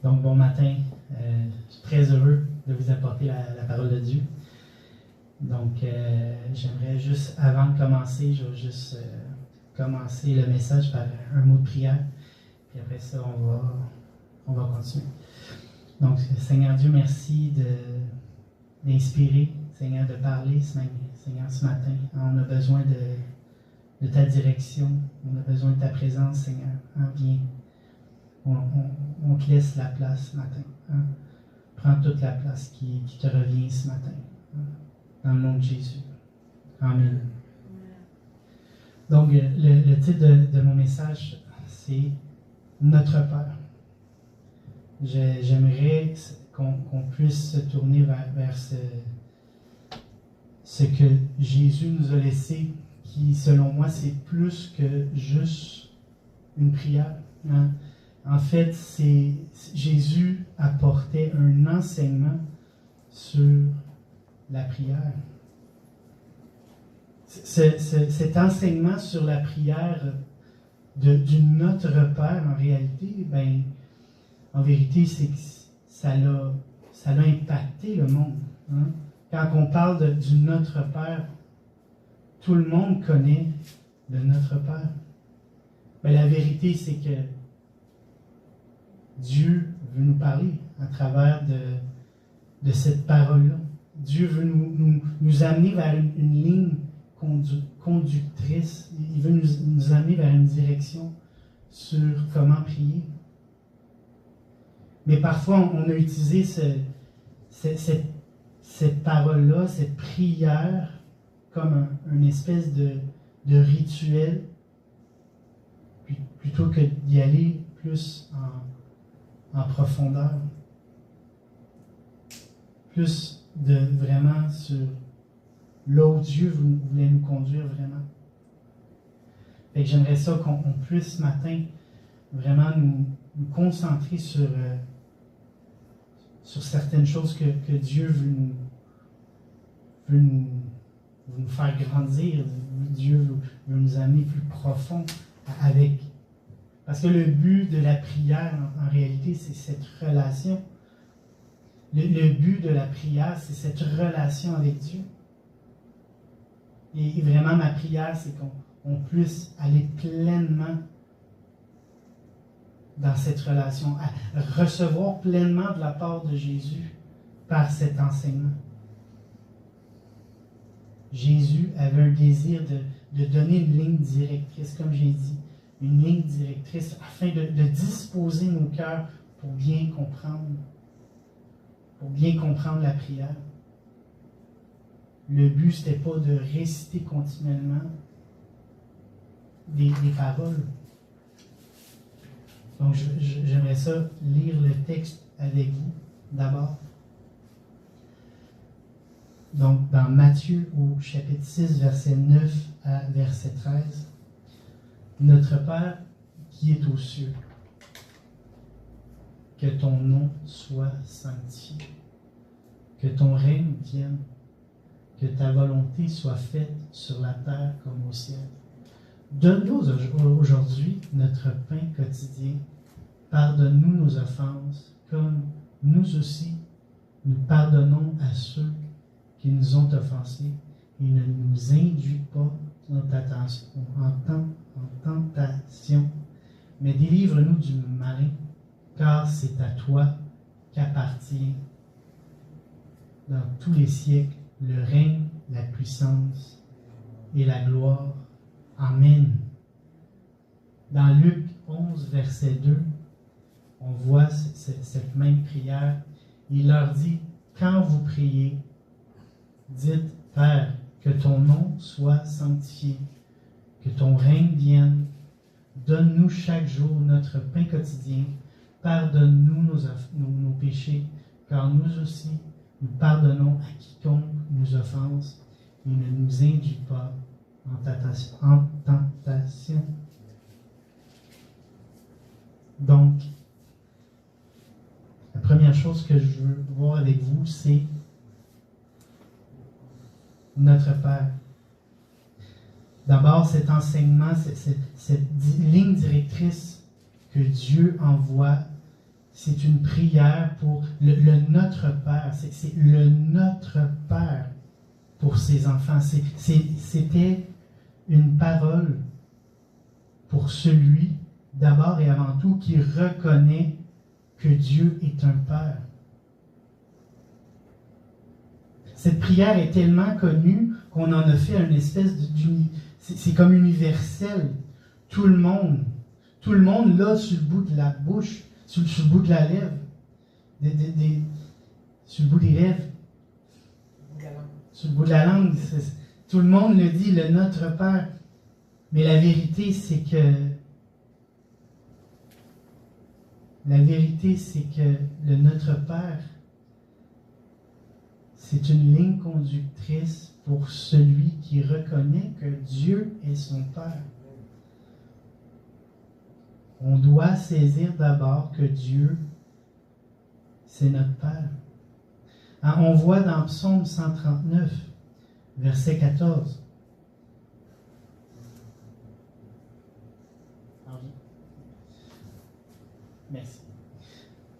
Donc, bon matin. Je suis très heureux de vous apporter la parole de Dieu. Donc, j'aimerais juste, avant de commencer, je vais juste commencer le message par un mot de prière. Puis après ça, on va continuer. Donc, Seigneur Dieu, merci d'inspirer, Seigneur, de parler, Seigneur, ce matin. On a besoin de ta direction. On a besoin de ta présence, Seigneur. Viens. On te laisse la place ce matin. Prends toute la place qui te revient ce matin. Dans le nom de Jésus. Amen. Donc, le titre de mon message, c'est « Notre Père ». J'aimerais qu'on puisse se tourner vers ce que Jésus nous a laissé, qui, selon moi, c'est plus que juste une prière. En fait, Jésus apportait un enseignement sur la prière. Cet enseignement sur la prière du Notre Père, en réalité, en vérité, c'est que ça l'a impacté le monde. Quand on parle du Notre Père, tout le monde connaît le Notre Père. La vérité, c'est que Dieu veut nous parler à travers de cette parole-là. Dieu veut nous amener vers une ligne conductrice. Il veut nous amener vers une direction sur comment prier. Mais parfois, on a utilisé cette parole-là, cette prière, comme une espèce de rituel, plutôt que d'y aller plus en profondeur. Plus vraiment sur là où Dieu voulait nous conduire vraiment. Et j'aimerais ça qu'on puisse ce matin vraiment nous concentrer sur certaines choses que Dieu veut nous faire grandir. Dieu veut nous amener plus profond avec. Parce que le but de la prière, en réalité, c'est cette relation. Le but de la prière, c'est cette relation avec Dieu. Et vraiment, ma prière, c'est qu'on puisse aller pleinement dans cette relation, à recevoir pleinement de la part de Jésus par cet enseignement. Jésus avait un désir de donner une ligne directrice, comme j'ai dit, une ligne directrice afin de disposer nos cœurs pour bien comprendre la prière. Le but, ce n'était pas de réciter continuellement des paroles. Donc, j'aimerais ça lire le texte avec vous d'abord. Donc, dans Matthieu, au chapitre 6, verset 9 à verset 13. Notre Père qui est aux cieux, que ton nom soit sanctifié, que ton règne vienne, que ta volonté soit faite sur la terre comme au ciel. Donne-nous aujourd'hui notre pain quotidien. Pardonne-nous nos offenses, comme nous aussi nous pardonnons à ceux qui nous ont offensés, et ne nous induis pas en tentation, mais délivre-nous du malin, car c'est à toi qu'appartient dans tous les siècles le règne, la puissance et la gloire. Amen. Dans Luc 11, verset 2, on voit cette même prière. Il leur dit, quand vous priez, dites, Père, que ton nom soit sanctifié, que ton règne vienne. Donne-nous chaque jour notre pain quotidien. Pardonne-nous nos péchés, car nous aussi, nous pardonnons à quiconque nous offense, et ne nous induis pas en tentation. Donc, la première chose que je veux voir avec vous, c'est notre Père. D'abord, cet enseignement, cette ligne directrice que Dieu envoie, c'est une prière pour le Notre Père. C'est le Notre Père pour ses enfants. C'était une parole pour celui, d'abord et avant tout, qui reconnaît que Dieu est un Père. Cette prière est tellement connue qu'on en a fait une espèce c'est comme universel. Tout le monde l'a sur le bout de la bouche, sur le bout de la lèvre, sur le bout des lèvres, sur le bout de la langue. Tout le monde le dit, le Notre Père. Mais la vérité, c'est que le Notre Père, c'est une ligne conductrice pour celui qui reconnaît que Dieu est son Père. On doit saisir d'abord que Dieu, c'est notre Père. Hein, on voit dans Psaume 139, verset 14. Merci.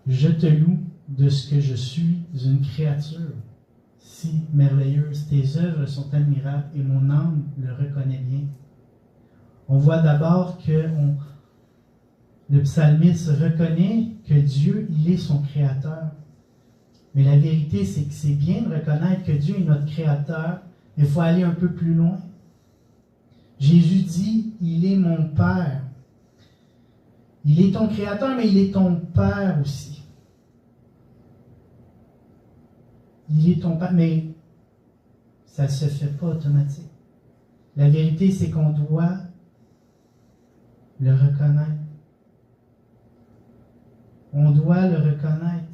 Je te loue de ce que je suis une créature si merveilleuse. Tes œuvres sont admirables et mon âme le reconnaît bien. On voit d'abord que le psalmiste reconnaît que Dieu, il est son créateur. Mais la vérité, c'est que c'est bien de reconnaître que Dieu est notre créateur, mais il faut aller un peu plus loin. Jésus dit, il est mon Père. Il est ton créateur, mais il est ton Père aussi. Il est ton Père, mais ça ne se fait pas automatique. La vérité, c'est qu'on doit le reconnaître. On doit le reconnaître.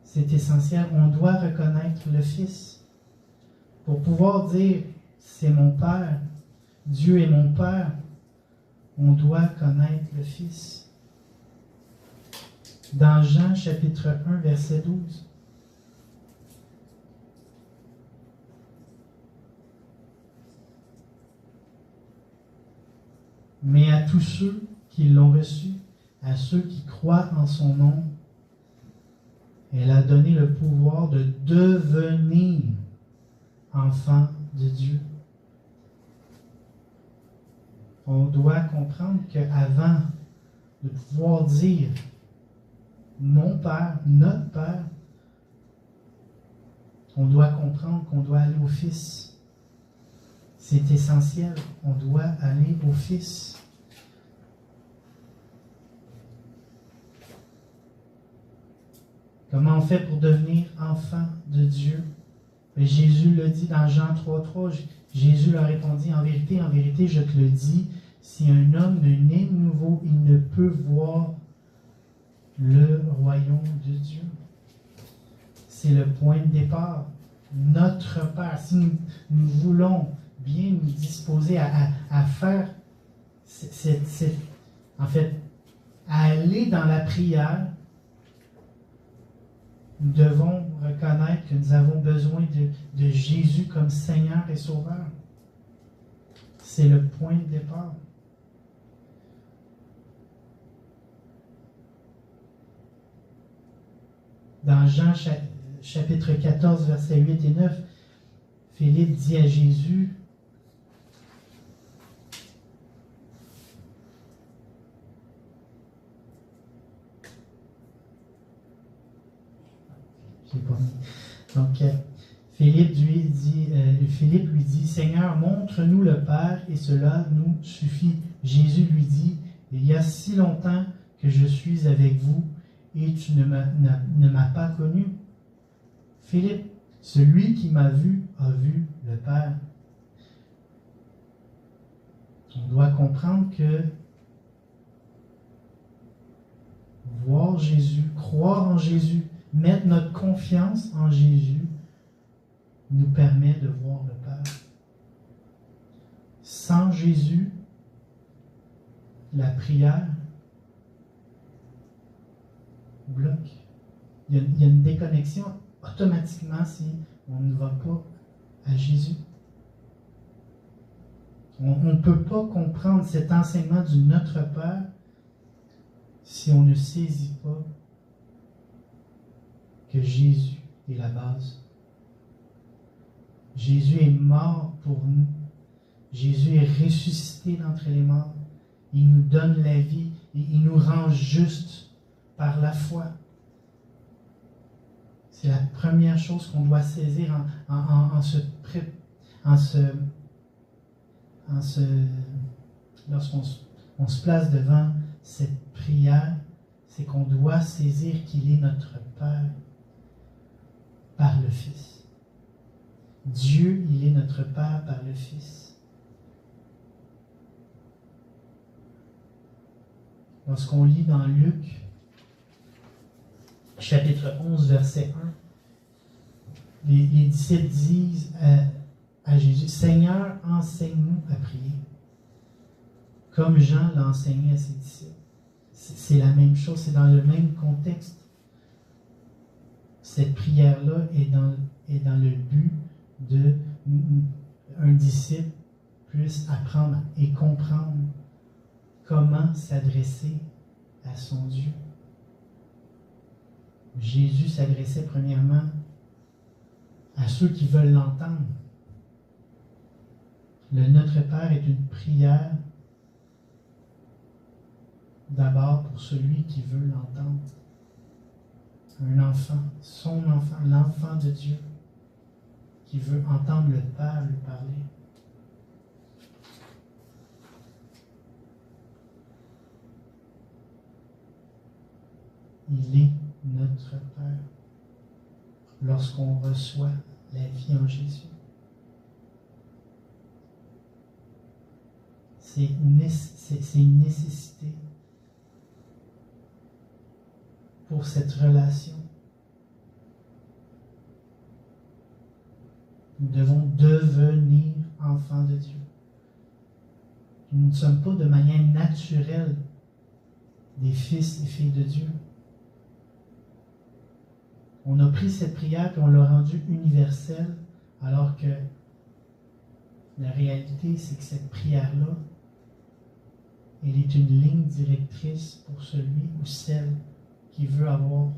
C'est essentiel. On doit reconnaître le Fils. Pour pouvoir dire, c'est mon Père, Dieu est mon Père, on doit connaître le Fils. Dans Jean chapitre 1, verset 12. Mais à tous ceux qui l'ont reçu, à ceux qui croient en son nom, elle a donné le pouvoir de devenir enfants de Dieu. On doit comprendre qu'avant de pouvoir dire mon Père, notre Père, on doit comprendre qu'on doit aller au Fils. C'est essentiel. On doit aller au Fils. Comment on fait pour devenir enfant de Dieu? Mais Jésus le dit dans Jean 3,3. Jésus leur répondit, en vérité, je te le dis, si un homme ne naît de nouveau, il ne peut voir le royaume de Dieu. C'est le point de départ. Notre Père, si nous voulons bien nous disposer à faire, en fait, à aller dans la prière, nous devons reconnaître que nous avons besoin de Jésus comme Seigneur et Sauveur. C'est le point de départ. Dans Jean chapitre 14, versets 8 et 9, Philippe dit à Jésus, donc, Philippe lui dit, Seigneur, montre-nous le Père et cela nous suffit. Jésus lui dit, il y a si longtemps que je suis avec vous et tu ne m'as pas connu. Philippe, celui qui m'a vu a vu le Père. On doit comprendre que voir Jésus, croire en Jésus, mettre notre confiance en Jésus nous permet de voir le Père. Sans Jésus, la prière bloque. Il y a une déconnexion automatiquement si on ne va pas à Jésus. On ne peut pas comprendre cet enseignement du Notre Père si on ne saisit pas que Jésus est la base. Jésus est mort pour nous. Jésus est ressuscité d'entre les morts. Il nous donne la vie et il nous rend justes par la foi. C'est la première chose qu'on doit saisir lorsqu'on se place devant cette prière, c'est qu'on doit saisir qu'il est notre Père par le Fils. Dieu, il est notre Père par le Fils. Lorsqu'on lit dans Luc, chapitre 11, verset 1, les disciples disent à Jésus, « Seigneur, enseigne-nous à prier. » Comme Jean l'a enseigné à ses disciples. C'est la même chose, c'est dans le même contexte. Cette prière-là est dans le but d'un disciple puisse apprendre et comprendre comment s'adresser à son Dieu. Jésus s'adressait premièrement à ceux qui veulent l'entendre. Le Notre Père est une prière d'abord pour celui qui veut l'entendre. Un enfant, son enfant, l'enfant de Dieu, qui veut entendre le Père lui parler. Il est notre Père lorsqu'on reçoit la vie en Jésus. C'est une nécessité pour cette relation. Nous devons devenir enfants de Dieu. Nous ne sommes pas de manière naturelle des fils et filles de Dieu. On a pris cette prière et on l'a rendue universelle, alors que la réalité, c'est que cette prière-là, elle est une ligne directrice pour celui ou celle qui veut avoir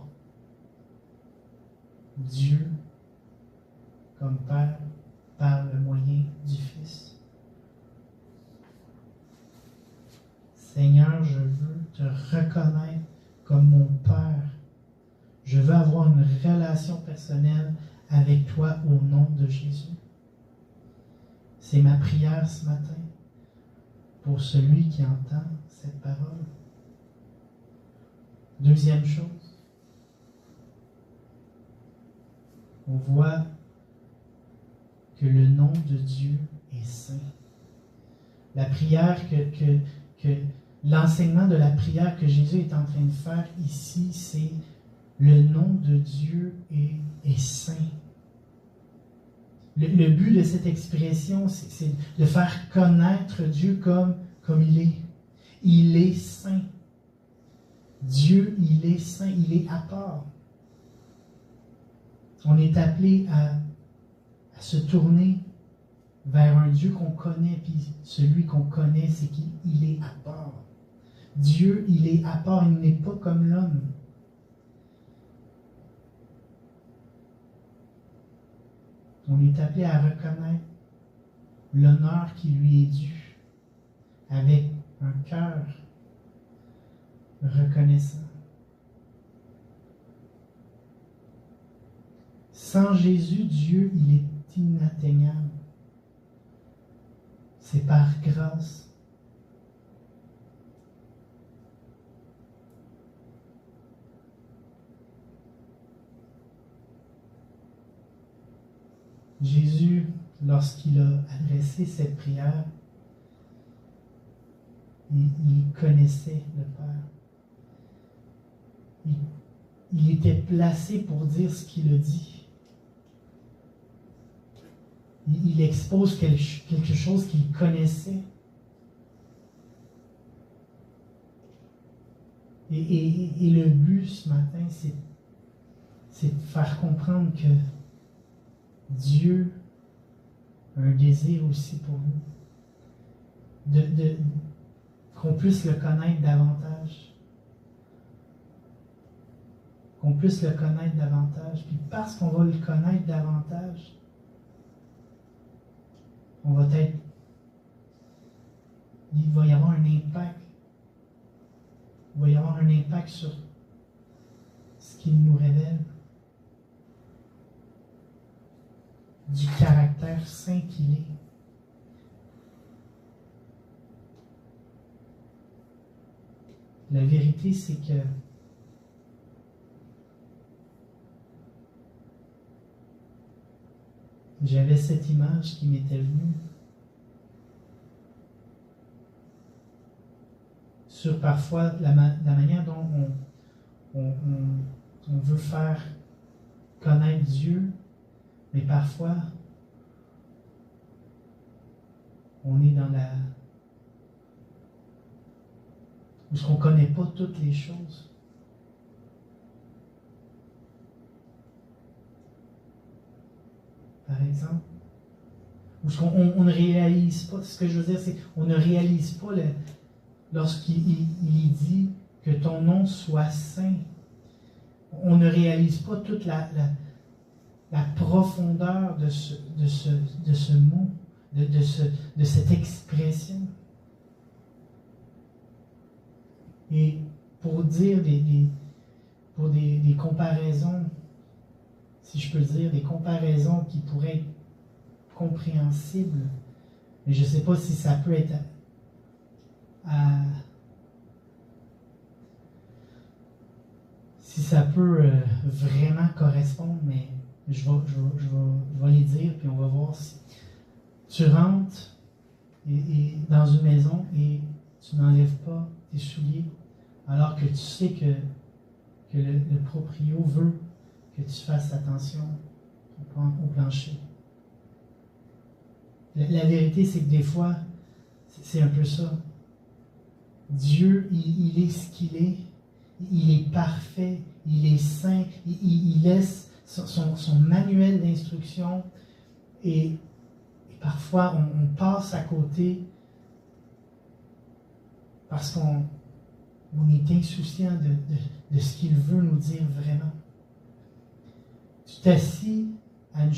Dieu comme Père par le moyen du Fils. Seigneur, je veux te reconnaître comme mon Père. Je veux avoir une relation personnelle avec toi au nom de Jésus. C'est ma prière ce matin pour celui qui entend cette parole. Deuxième chose, on voit que le nom de Dieu est saint. La prière l'enseignement de la prière que Jésus est en train de faire ici, c'est le nom de Dieu est saint. Le but de cette expression, c'est de faire connaître Dieu comme il est. Il est saint. Dieu, il est saint, il est à part. On est appelé à se tourner vers un Dieu qu'on connaît, puis celui qu'on connaît, c'est qu'il est à part. Dieu, il est à part, il n'est pas comme l'homme. On est appelé à reconnaître l'honneur qui lui est dû avec un cœur reconnaissant. Sans Jésus, Dieu, il est inatteignable. C'est par grâce. Jésus, lorsqu'il a adressé cette prière, il connaissait le Père. Il était placé pour dire ce qu'il a dit. Il expose quelque chose qu'il connaissait. Et le but ce matin, c'est de faire comprendre que Dieu a un désir aussi pour nous. Qu'on puisse le connaître davantage. qu'on puisse le connaître davantage. Puis parce qu'on va le connaître davantage, il va y avoir un impact. Il va y avoir un impact sur ce qu'il nous révèle. Du caractère saint qu'il est. La vérité, c'est que j'avais cette image qui m'était venue sur parfois la manière dont on veut faire connaître Dieu, mais parfois on est dans la... où on ne connaît pas toutes les choses. Par exemple, où on ne réalise pas, ce que je veux dire, c'est qu'on ne réalise pas lorsqu'il dit que ton nom soit saint. On ne réalise pas toute la profondeur de ce mot, de cette expression. Et pour dire pour des comparaisons, si je peux dire, des comparaisons qui pourraient être compréhensibles, mais je ne sais pas si ça peut être si ça peut vraiment correspondre, mais je vais les dire, puis on va voir si tu rentres dans une maison et tu n'enlèves pas tes souliers, alors que tu sais que le proprio veut que tu fasses attention au plancher. La vérité, c'est que des fois, c'est un peu ça. Dieu, il est ce qu'il est. Il est parfait. Il est saint. Il laisse son manuel d'instruction. Et parfois, on passe à côté parce qu'on est insouciant de ce qu'il veut nous dire vraiment. Tu t'assis à une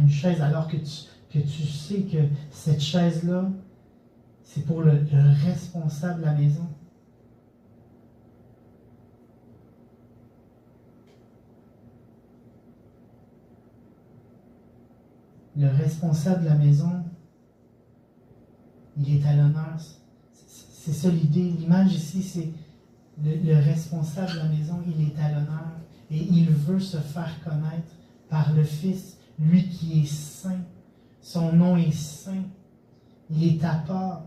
chaise alors que tu sais que cette chaise-là, c'est pour le responsable de la maison. Le responsable de la maison, il est à l'honneur. C'est ça l'idée. L'image ici, c'est le responsable de la maison, il est à l'honneur. Et il veut se faire connaître par le Fils, lui qui est saint. Son nom est saint. Il est à part.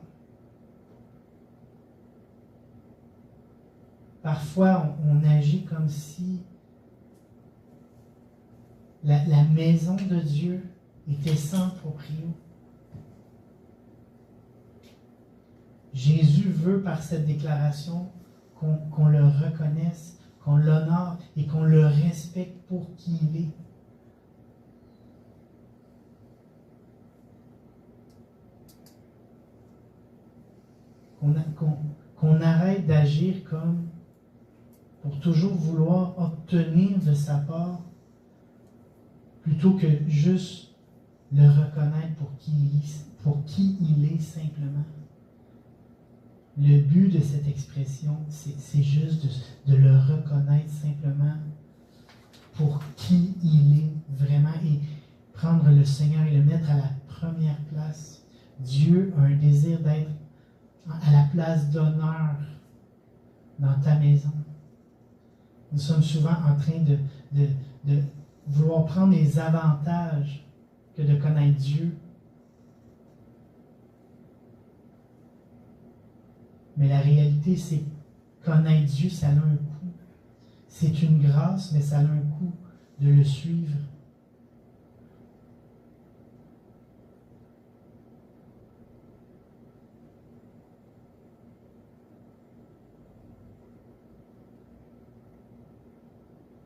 Parfois, on agit comme si la maison de Dieu était sans proprio. Jésus veut, par cette déclaration, qu'on le reconnaisse, qu'on l'honore et qu'on le respecte pour qui il est. Qu'on arrête d'agir comme pour toujours vouloir obtenir de sa part, plutôt que juste le reconnaître pour qui il est simplement. Le but de cette expression, c'est juste de le reconnaître simplement pour qui il est vraiment et prendre le Seigneur et le mettre à la première place. Dieu a un désir d'être à la place d'honneur dans ta maison. Nous sommes souvent en train de vouloir prendre les avantages que de connaître Dieu. Mais la réalité, c'est que connaître Dieu, ça a un coût. C'est une grâce, mais ça a un coût de le suivre.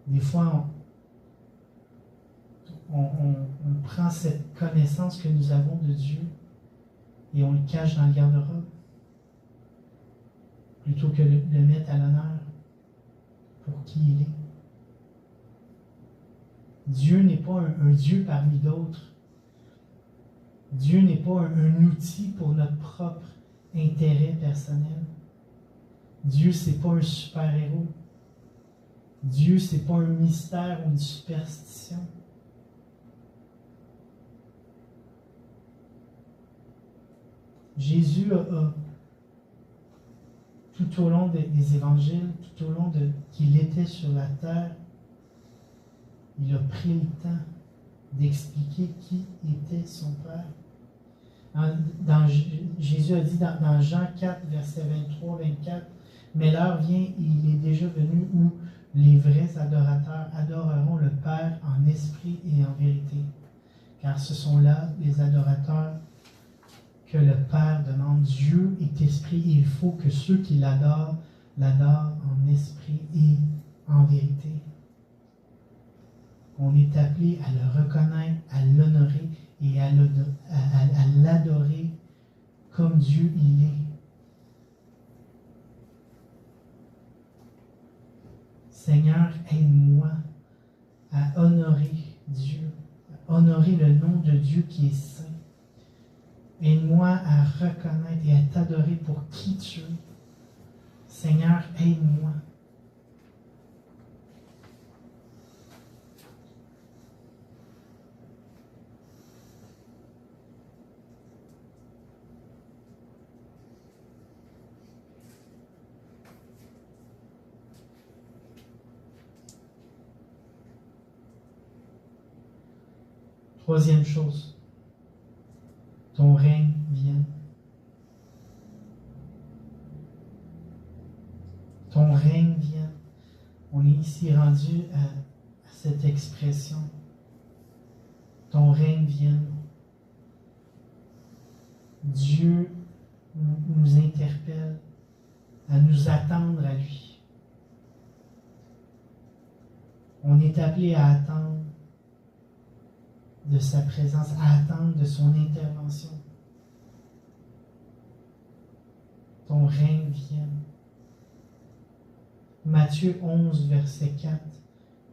Des fois, on prend cette connaissance que nous avons de Dieu et on le cache dans le garde-robe plutôt que de le mettre à l'honneur. qui il est. Dieu n'est pas un Dieu parmi d'autres. Dieu n'est pas un outil pour notre propre intérêt personnel. Dieu, c'est pas un super-héros. Dieu, c'est pas un mystère ou une superstition. Jésus a tout au long des évangiles, tout au long qu'il était sur la terre, il a pris le temps d'expliquer qui était son Père. Jésus a dit dans Jean 4, versets 23-24, « Mais l'heure vient et il est déjà venu où les vrais adorateurs adoreront le Père en esprit et en vérité. Car ce sont là les adorateurs que le Père demande. Dieu est esprit et il faut que ceux qui l'adorent en esprit et en vérité. » On est appelé à le reconnaître, à l'honorer et à l'adorer comme Dieu il est. Seigneur, aide-moi à honorer Dieu, à honorer le nom de Dieu qui est saint. Aide-moi à reconnaître et à t'adorer pour qui tu es. Seigneur, aide-moi. Troisième chose, ton règne vienne. Ton règne vienne. On est ici rendu à cette expression. Ton règne vienne. Dieu nous interpelle à nous attendre à lui. On est appelé à attendre de sa présence, à attendre de son intervention. Ton règne vienne. Matthieu 11, verset 4,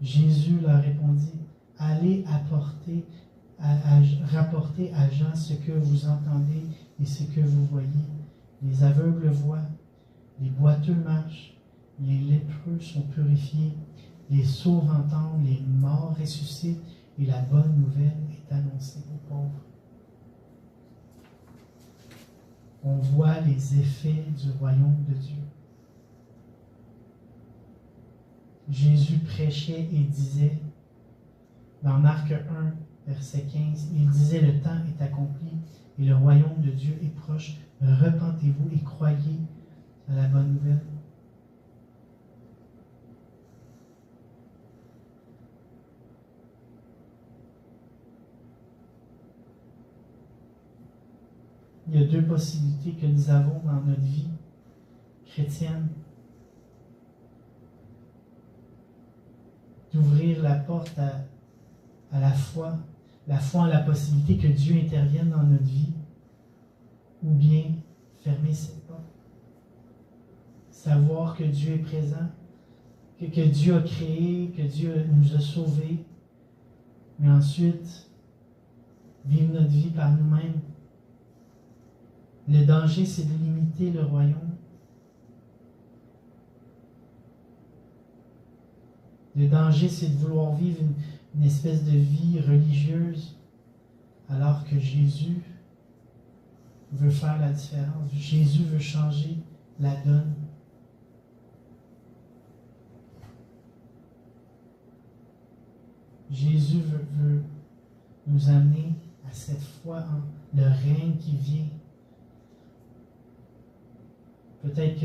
Jésus leur répondit, « Allez rapporter à Jean ce que vous entendez et ce que vous voyez. Les aveugles voient, les boiteux marchent, les lépreux sont purifiés, les sourds entendent, les morts ressuscitent, et la bonne nouvelle est annoncée aux pauvres. » On voit les effets du royaume de Dieu. Jésus prêchait et disait, dans Marc 1, verset 15, il disait, « Le temps est accompli et le royaume de Dieu est proche. Repentez-vous et croyez à la bonne nouvelle. » Il y a deux possibilités que nous avons dans notre vie chrétienne. D'ouvrir la porte à la foi en la possibilité que Dieu intervienne dans notre vie, ou bien fermer cette porte. Savoir que Dieu est présent, que Dieu a créé, que Dieu nous a sauvés, mais ensuite vivre notre vie par nous-mêmes. Le danger, c'est de limiter le royaume. Le danger, c'est de vouloir vivre une espèce de vie religieuse, alors que Jésus veut faire la différence. Jésus veut changer la donne. Jésus veut nous amener à cette foi en le règne qui vient. Peut-être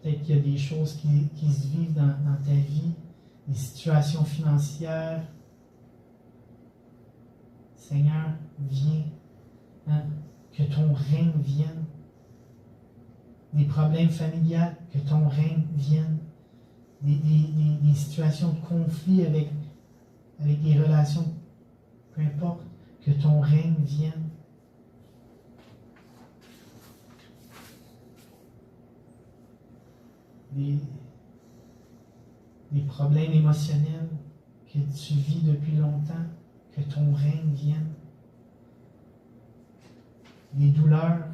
qu'il y a des choses qui se vivent dans ta vie, des situations financières. Seigneur, viens, hein, que ton règne vienne. Des problèmes familiaux, que ton règne vienne. Des situations de conflit avec des relations, peu importe, que ton règne vienne. des problèmes émotionnels que tu vis depuis longtemps, que ton règne vienne. Des douleurs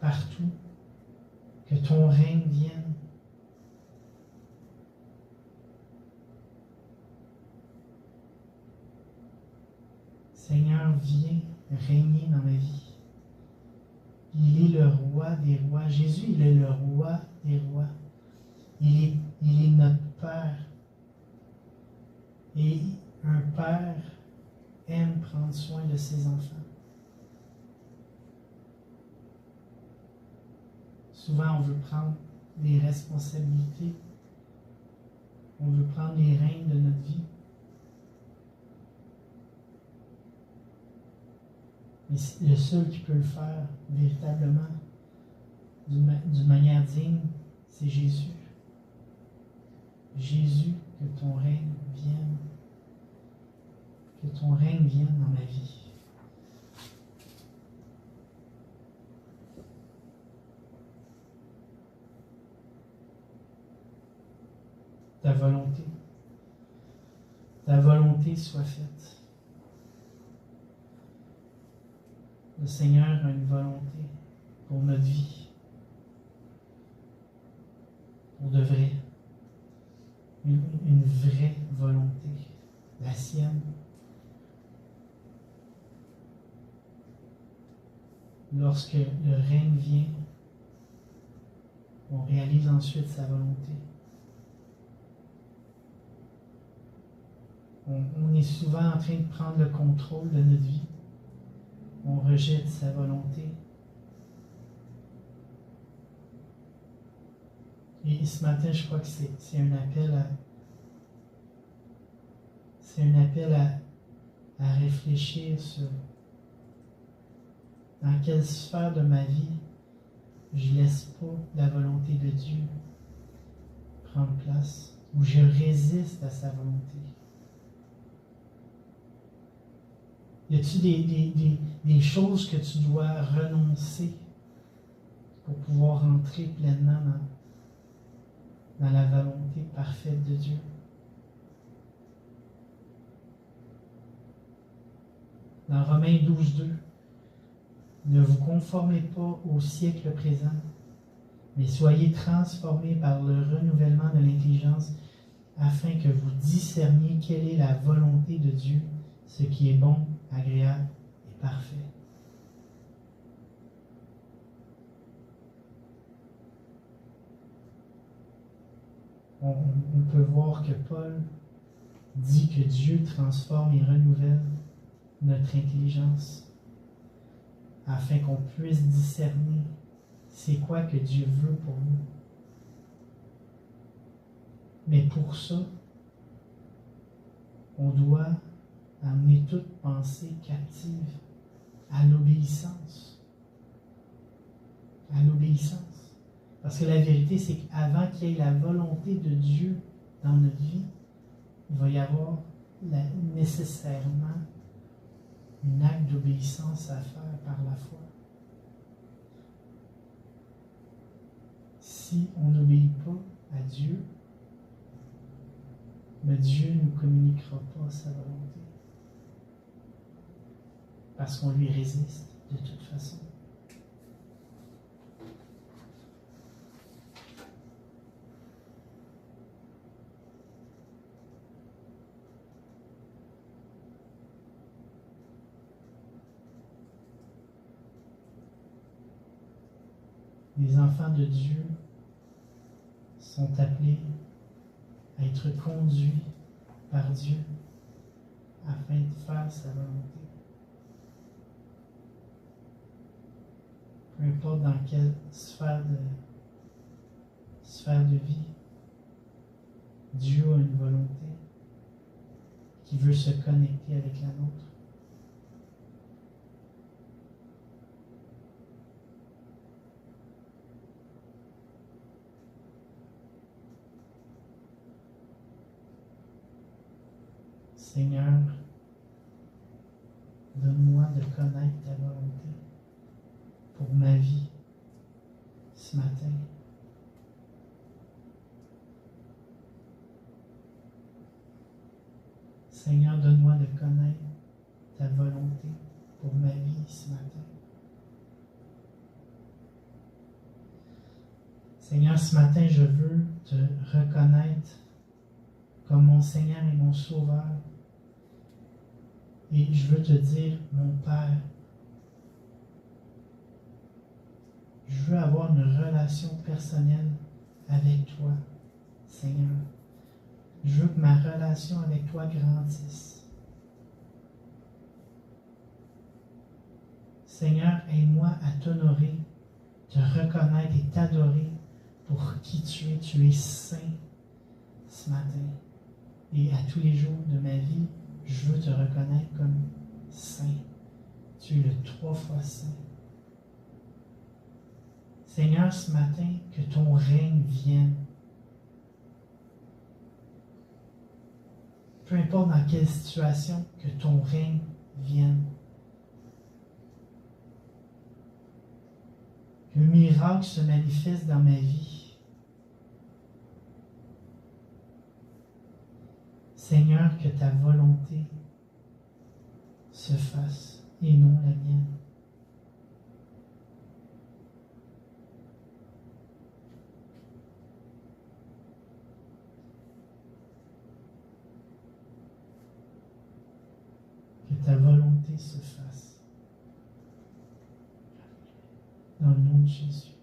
partout, que ton règne vienne. Seigneur, viens régner dans ma vie. Il est le roi des rois. Jésus, il est le roi des rois. Il est notre Père. Et un Père aime prendre soin de ses enfants. Souvent, on veut prendre des responsabilités. On veut prendre les rênes de notre vie. Mais le seul qui peut le faire véritablement, d'une manière digne, c'est Jésus. Jésus, que ton règne vienne. Que ton règne vienne dans ma vie. Ta volonté soit faite. Le Seigneur a une volonté pour notre vie, pour de vrai, une vraie volonté, la sienne. Lorsque le règne vient, on réalise ensuite sa volonté. On est souvent en train de prendre le contrôle de notre vie. On rejette sa volonté. Et ce matin, je crois que c'est un appel à réfléchir sur dans quelle sphère de ma vie je ne laisse pas la volonté de Dieu prendre place, où je résiste à sa volonté. Y a-t-il des choses que tu dois renoncer pour pouvoir entrer pleinement dans la volonté parfaite de Dieu? Dans Romains 12:2, ne vous conformez pas au siècle présent, mais soyez transformés par le renouvellement de l'intelligence, afin que vous discerniez quelle est la volonté de Dieu, ce qui est bon, agréable et parfait. On peut voir que Paul dit que Dieu transforme et renouvelle notre intelligence afin qu'on puisse discerner c'est quoi que Dieu veut pour nous. Mais pour ça, on doit amener toute pensée captive à l'obéissance. À l'obéissance. Parce que la vérité, c'est qu'avant qu'il y ait la volonté de Dieu dans notre vie, il va y avoir nécessairement un acte d'obéissance à faire par la foi. Si on n'obéit pas à Dieu, mais Dieu ne nous communiquera pas sa volonté. Parce qu'on lui résiste de toute façon. Les enfants de Dieu sont appelés à être conduits par Dieu afin de faire sa volonté. Peu importe dans quelle sphère de vie, Dieu a une volonté qui veut se connecter avec la nôtre. Seigneur, donne-moi de connaître ta volonté pour ma vie ce matin. Seigneur, donne-moi de connaître ta volonté pour ma vie ce matin. Seigneur, ce matin, je veux te reconnaître comme mon Seigneur et mon Sauveur. Et je veux te dire, mon Père, je veux avoir une relation personnelle avec toi, Seigneur. Je veux que ma relation avec toi grandisse. Seigneur, aide-moi à t'honorer, te reconnaître et t'adorer pour qui tu es. Tu es saint ce matin. Et à tous les jours de ma vie, je veux te reconnaître comme saint. Tu es le 3 fois saint. Seigneur, ce matin, que ton règne vienne. Peu importe dans quelle situation, que ton règne vienne. Que le miracle se manifeste dans ma vie. Seigneur, que ta volonté se fasse et non la mienne. Que ta volonté se fasse. Dans le nom de Jésus.